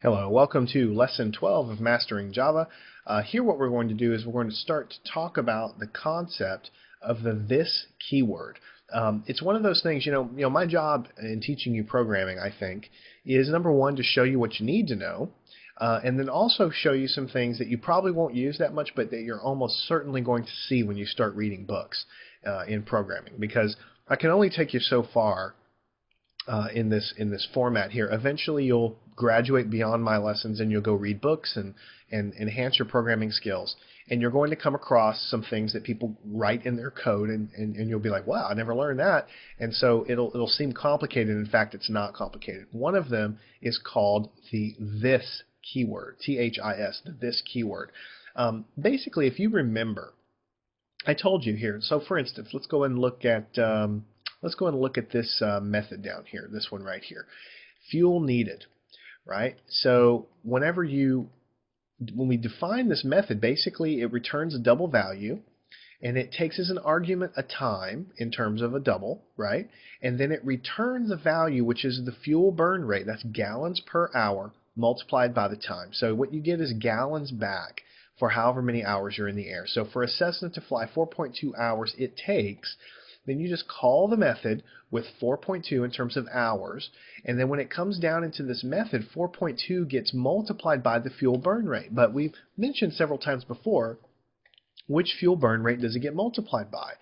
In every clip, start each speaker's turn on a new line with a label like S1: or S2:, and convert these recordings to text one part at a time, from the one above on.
S1: Hello, welcome to Lesson 12 of Mastering Java. Here what we're going to do is we're going to start to talk about the concept of the this keyword. It's one of those things, my job in teaching you programming, I think, is number one, to show you what you need to know, and then also show you some things that you probably won't use that much, but that you're almost certainly going to see when you start reading books in programming, because I can only take you so far in this format here. Eventually, you'll graduate beyond my lessons, and you'll go read books and enhance your programming skills. And you're going to come across some things that people write in their code, and you'll be like, "Wow, I never learned that." And so it'll seem complicated. In fact, it's not complicated. One of them is called the this keyword, THIS, the this keyword. Basically, if you remember, I told you here. So, for instance, let's go and look at this method down here, this one right here, fuel needed, right? So when we define this method, basically it returns a double value, and it takes as an argument a time in terms of a double, right? And then it returns a value which is the fuel burn rate, that's gallons per hour multiplied by the time. So what you get is gallons back for however many hours you're in the air. So for a Cessna to fly 4.2 hours it takes, then you just call the method with 4.2 in terms of hours, and then when it comes down into this method, 4.2 gets multiplied by the fuel burn rate. But we've mentioned several times before, which fuel burn rate does it get multiplied by?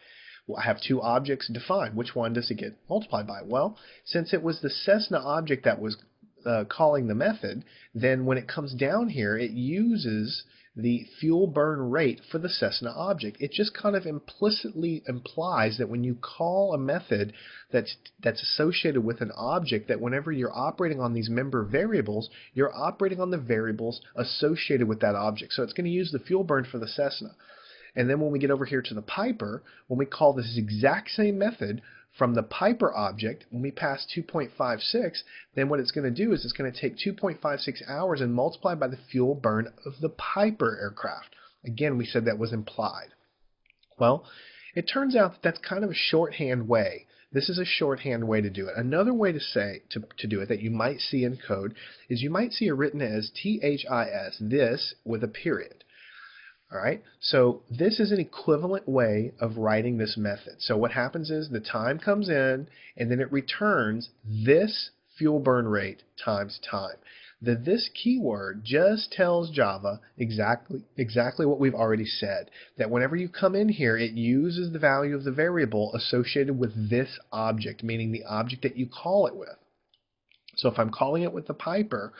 S1: Well, I have two objects defined. Which one does it get multiplied by? Well, since it was the Cessna object that was calling the method, then when it comes down here, it uses the fuel burn rate for the Cessna object. It just kind of implicitly implies that when you call a method that's associated with an object, that whenever you're operating on these member variables, you're operating on the variables associated with that object. So it's going to use the fuel burn for the Cessna. And then when we get over here to the Piper, when we call this exact same method from the Piper object, when we pass 2.56, then what it's going to do is it's going to take 2.56 hours and multiply by the fuel burn of the Piper aircraft. Again, we said that was implied. Well, it turns out that that's kind of a shorthand way. This is a shorthand way to do it. Another way to do it that you might see in code is you might see it written as THIS, this with a period. All right, so this is an equivalent way of writing this method. So what happens is the time comes in, and then it returns this fuel burn rate times time. The this keyword just tells Java exactly what we've already said, that whenever you come in here, it uses the value of the variable associated with this object, meaning the object that you call it with. So if I'm calling it with the Piper,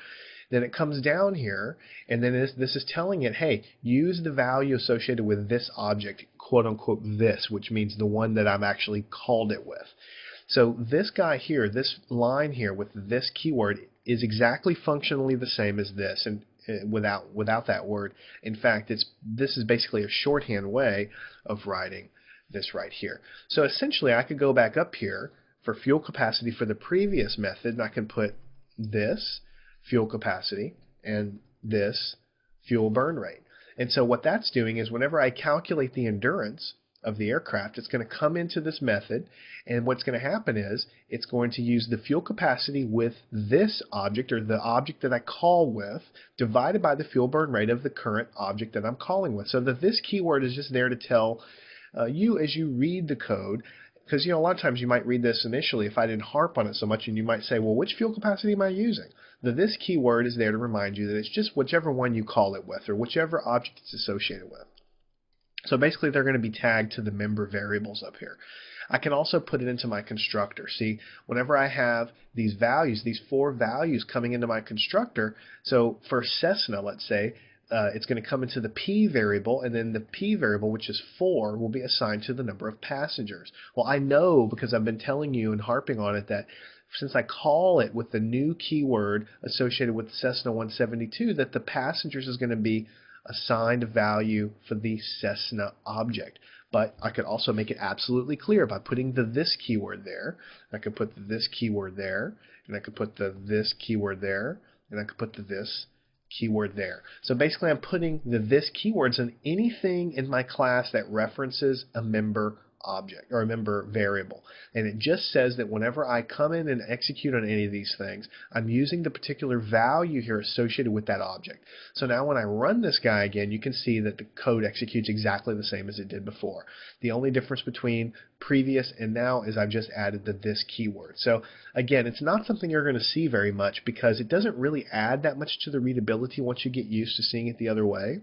S1: then it comes down here, and then this is telling it, hey, use the value associated with this object, quote unquote this, which means the one that I've actually called it with. So this guy here, this line here with this keyword is exactly functionally the same as this, and without that word. In fact, this is basically a shorthand way of writing this right here. So essentially, I could go back up here for fuel capacity for the previous method, and I can put this fuel capacity and this fuel burn rate. And so what that's doing is whenever I calculate the endurance of the aircraft, it's going to come into this method, and what's going to happen is it's going to use the fuel capacity with this object, or the object that I call with, divided by the fuel burn rate of the current object that I'm calling with. So that this keyword is just there to tell you as you read the code, because a lot of times you might read this initially if I didn't harp on it so much, and you might say, well, which fuel capacity am I using? The this keyword is there to remind you that it's just whichever one you call it with, or whichever object it's associated with. So basically they're going to be tagged to the member variables up here. I can also put it into my constructor. See, whenever I have these values, these four values coming into my constructor, so for Cessna, let's say, it's going to come into the P variable, and then the P variable, which is 4, will be assigned to the number of passengers. Well, I know because I've been telling you and harping on it that since I call it with the new keyword associated with Cessna 172, that the passengers is going to be assigned a value for the Cessna object. But I could also make it absolutely clear by putting the this keyword there. I could put the this keyword there, and I could put the this keyword there, and I could put the this keyword there. So basically I'm putting the this keywords in anything in my class that references a member object or a member variable. And it just says that whenever I come in and execute on any of these things, I'm using the particular value here associated with that object. So now when I run this guy again, you can see that the code executes exactly the same as it did before. The only difference between previous and now is I've just added the this keyword. So again, it's not something you're going to see very much because it doesn't really add that much to the readability once you get used to seeing it the other way.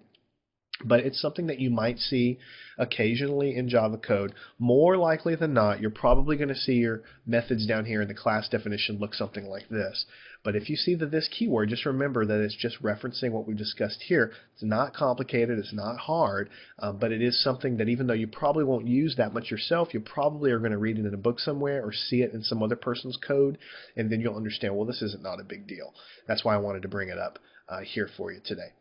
S1: But it's something that you might see occasionally in Java code. More likely than not, you're probably going to see your methods down here in the class definition look something like this. But if you see the this keyword, just remember that it's just referencing what we've discussed here. It's not complicated, it's not hard, but it is something that even though you probably won't use that much yourself, you probably are going to read it in a book somewhere or see it in some other person's code, and then you'll understand, well, this is not a big deal. That's why I wanted to bring it up here for you today.